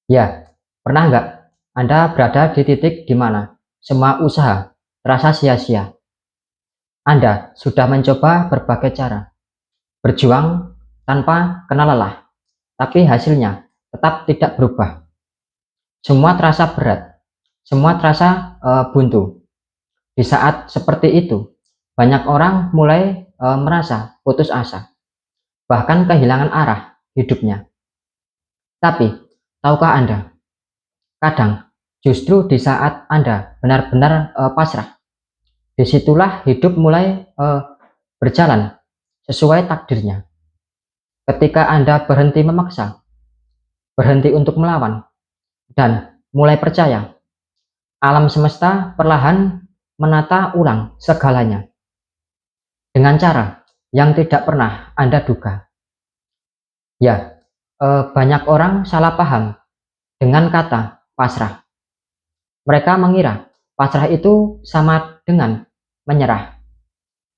Ya, pernah nggak Anda berada di titik di mana semua usaha terasa sia-sia? Anda sudah mencoba berbagai cara, berjuang tanpa kenal lelah, tapi hasilnya tetap tidak berubah. Semua terasa berat, semua terasa buntu. Di saat seperti itu, banyak orang mulai merasa putus asa, bahkan kehilangan arah hidupnya. Tapi, tahukah Anda, kadang justru di saat Anda benar-benar pasrah, disitulah hidup mulai berjalan sesuai takdirnya. Ketika Anda berhenti memaksa, berhenti untuk melawan, dan mulai percaya, alam semesta perlahan menata ulang segalanya dengan cara yang tidak pernah Anda duga. Ya, banyak orang salah paham dengan kata pasrah. Mereka mengira pasrah itu sama dengan menyerah.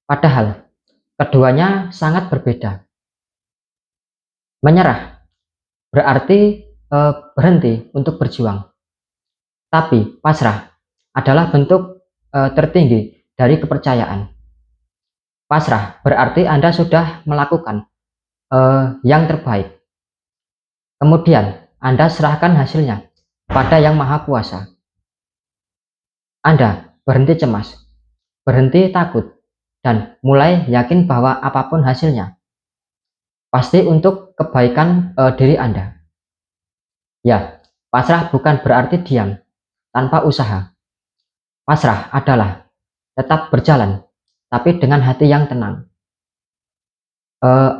Padahal keduanya sangat berbeda. Menyerah berarti berhenti untuk berjuang. Tapi pasrah adalah bentuk tertinggi dari kepercayaan. Pasrah berarti Anda sudah melakukan yang terbaik. Kemudian Anda serahkan hasilnya pada Yang Maha Kuasa. Anda berhenti cemas, berhenti takut, dan mulai yakin bahwa apapun hasilnya pasti untuk kebaikan diri Anda. Ya, pasrah bukan berarti diam tanpa usaha. Pasrah adalah tetap berjalan, tapi dengan hati yang tenang.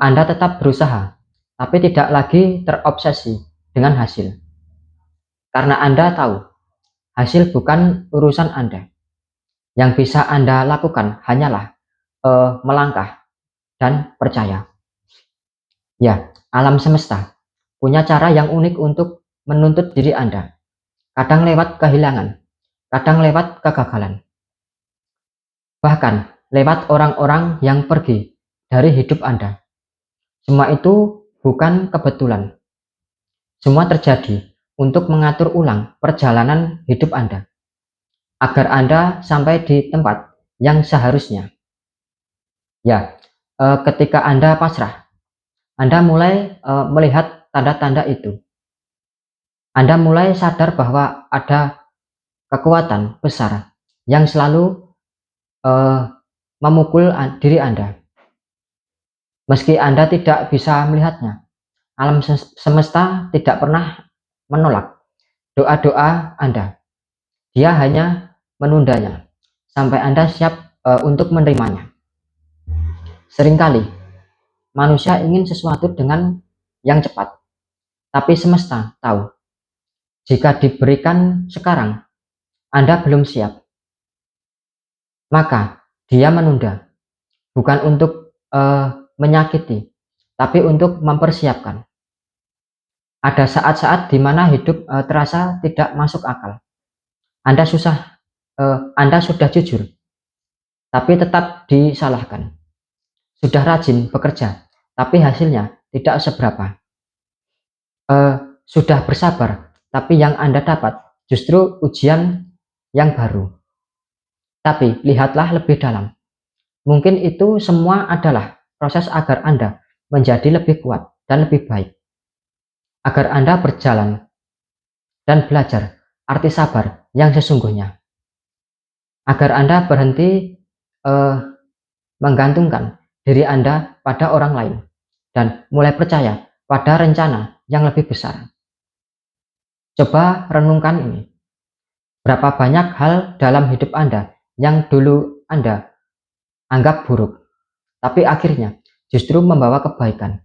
Anda tetap berusaha, tapi tidak lagi terobsesi dengan hasil. Karena Anda tahu, hasil bukan urusan Anda. Yang bisa Anda lakukan hanyalah melangkah dan percaya. Ya, alam semesta punya cara yang unik untuk menuntut diri Anda. Kadang lewat kehilangan, kadang lewat kegagalan. Bahkan lewat orang-orang yang pergi dari hidup Anda. Semua itu bukan kebetulan. Semua terjadi untuk mengatur ulang perjalanan hidup Anda, agar Anda sampai di tempat yang seharusnya. Ya, ketika Anda pasrah, Anda mulai melihat tanda-tanda itu. Anda mulai sadar bahwa ada kekuatan besar yang selalu memukul diri Anda. Meski Anda tidak bisa melihatnya, alam semesta tidak pernah menolak doa-doa Anda. Dia hanya menundanya sampai Anda siap untuk menerimanya. Seringkali manusia ingin sesuatu dengan yang cepat, tapi semesta tahu jika diberikan sekarang Anda belum siap, maka dia menunda, bukan untuk menyakiti, tapi untuk mempersiapkan. Ada saat-saat di mana hidup terasa tidak masuk akal. Anda sudah jujur, tapi tetap disalahkan. Sudah rajin bekerja, tapi hasilnya tidak seberapa. Sudah bersabar, tapi yang Anda dapat justru ujian yang baru. Tapi lihatlah lebih dalam. Mungkin itu semua adalah proses agar Anda menjadi lebih kuat dan lebih baik. Agar Anda berjalan dan belajar arti sabar yang sesungguhnya. Agar Anda berhenti menggantungkan diri Anda pada orang lain dan mulai percaya pada rencana yang lebih besar. Coba renungkan ini. Berapa banyak hal dalam hidup Anda yang dulu Anda anggap buruk, tapi akhirnya justru membawa kebaikan.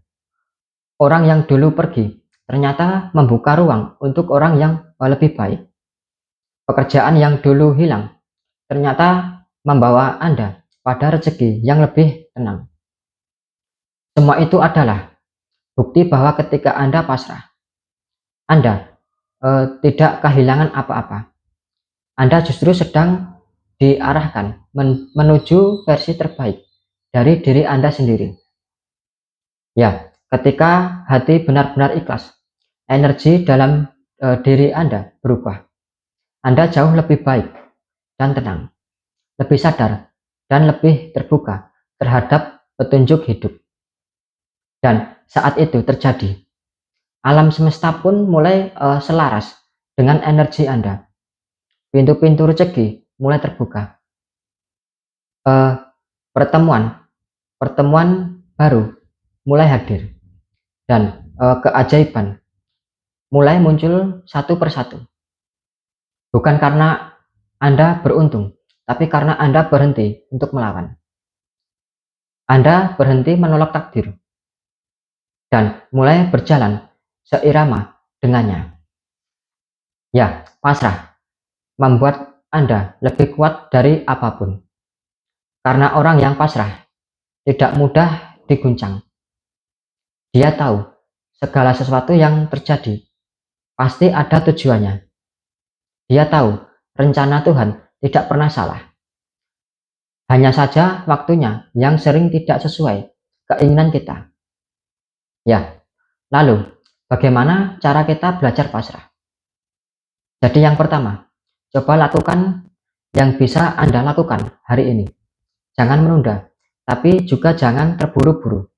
Orang yang dulu pergi ternyata membuka ruang untuk orang yang lebih baik. Pekerjaan yang dulu hilang ternyata membawa Anda pada rezeki yang lebih tenang. Semua itu adalah bukti bahwa ketika Anda pasrah, Anda tidak kehilangan apa-apa. Anda justru sedang diarahkan menuju versi terbaik dari diri Anda sendiri. Ya, ketika hati benar-benar ikhlas, energi dalam diri Anda berubah. Anda jauh lebih baik dan tenang, lebih sadar, dan lebih terbuka terhadap petunjuk hidup. Dan saat itu terjadi, alam semesta pun mulai selaras dengan energi Anda. Pintu-pintu rezeki mulai terbuka. Pertemuan baru mulai hadir, dan keajaiban mulai muncul satu persatu. Bukan karena Anda beruntung, tapi karena Anda berhenti untuk melawan. Anda berhenti menolak takdir dan mulai berjalan seirama dengannya. Ya, pasrah membuat Anda lebih kuat dari apapun. Karena orang yang pasrah tidak mudah diguncang. Dia tahu segala sesuatu yang terjadi pasti ada tujuannya. Dia tahu rencana Tuhan tidak pernah salah. Hanya saja waktunya yang sering tidak sesuai keinginan kita. Ya, lalu bagaimana cara kita belajar pasrah? Jadi yang pertama, coba lakukan yang bisa Anda lakukan hari ini. Jangan menunda, tapi juga jangan terburu-buru.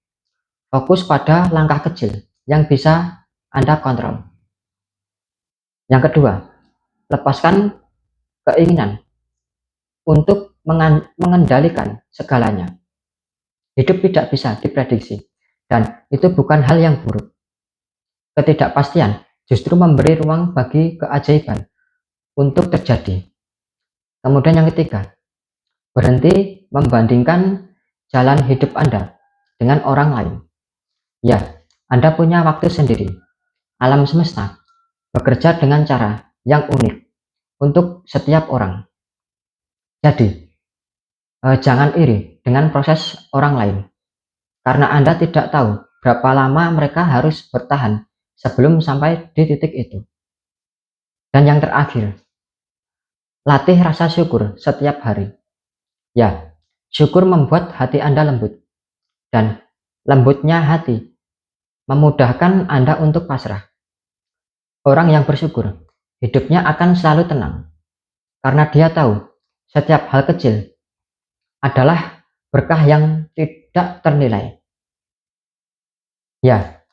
Fokus pada langkah kecil yang bisa Anda kontrol. Yang kedua, lepaskan keinginan untuk mengendalikan segalanya. Hidup tidak bisa diprediksi, dan itu bukan hal yang buruk. Ketidakpastian justru memberi ruang bagi keajaiban untuk terjadi. Kemudian yang ketiga, berhenti membandingkan jalan hidup Anda dengan orang lain. Ya, Anda punya waktu sendiri. Alam semesta bekerja dengan cara yang unik untuk setiap orang. Jadi, jangan iri dengan proses orang lain, karena Anda tidak tahu berapa lama mereka harus bertahan sebelum sampai di titik itu. Dan yang terakhir, latih rasa syukur setiap hari. Ya, syukur membuat hati Anda lembut, dan lembutnya hati memudahkan Anda untuk pasrah. Orang yang bersyukur, hidupnya akan selalu tenang, karena dia tahu setiap hal kecil adalah berkah yang tidak ternilai. Ya,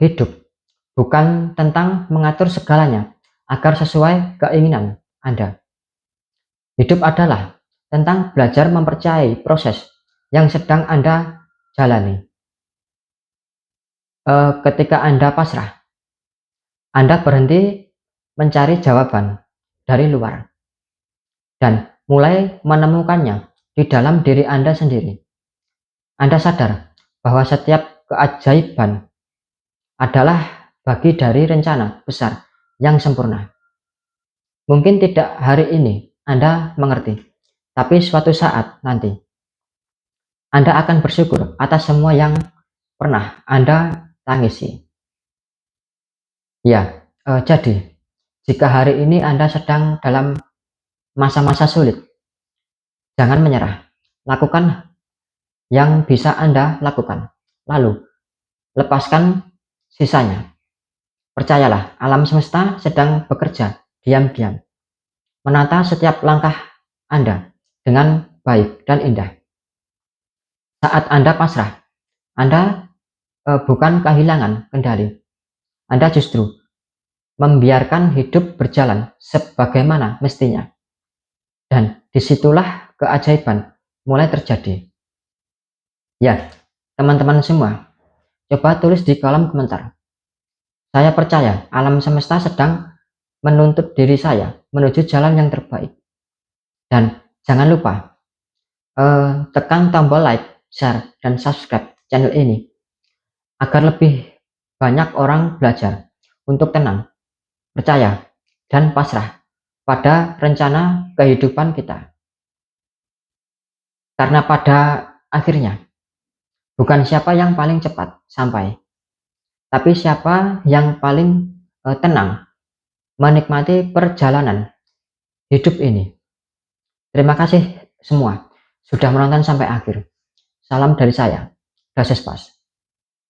hidup bukan tentang mengatur segalanya agar sesuai keinginan Anda. Hidup adalah tentang belajar mempercayai proses yang sedang Anda jalani. Ketika Anda pasrah, Anda berhenti mencari jawaban dari luar dan mulai menemukannya di dalam diri Anda sendiri. Anda sadar bahwa setiap keajaiban adalah bagi dari rencana besar yang sempurna. Mungkin tidak hari ini Anda mengerti, tapi suatu saat nanti Anda akan bersyukur atas semua yang pernah Anda tangisi. Ya, jadi jika hari ini Anda sedang dalam masa-masa sulit, jangan menyerah. Lakukan yang bisa Anda lakukan. Lalu, lepaskan sisanya. Percayalah, alam semesta sedang bekerja diam-diam, menata setiap langkah Anda dengan baik dan indah. Saat Anda pasrah, Anda bukan kehilangan kendali. Anda justru membiarkan hidup berjalan sebagaimana mestinya. Dan disitulah keajaiban mulai terjadi. Ya, teman-teman semua, coba tulis di kolom komentar. Saya percaya alam semesta sedang menuntut diri saya menuju jalan yang terbaik. Dan jangan lupa tekan tombol like, share, dan subscribe channel ini agar lebih banyak orang belajar untuk tenang, percaya, dan pasrah pada rencana kehidupan kita. Karena pada akhirnya bukan siapa yang paling cepat sampai, tapi siapa yang paling tenang menikmati perjalanan hidup ini. Terima kasih semua sudah menonton sampai akhir. Salam dari saya, Dases Pas.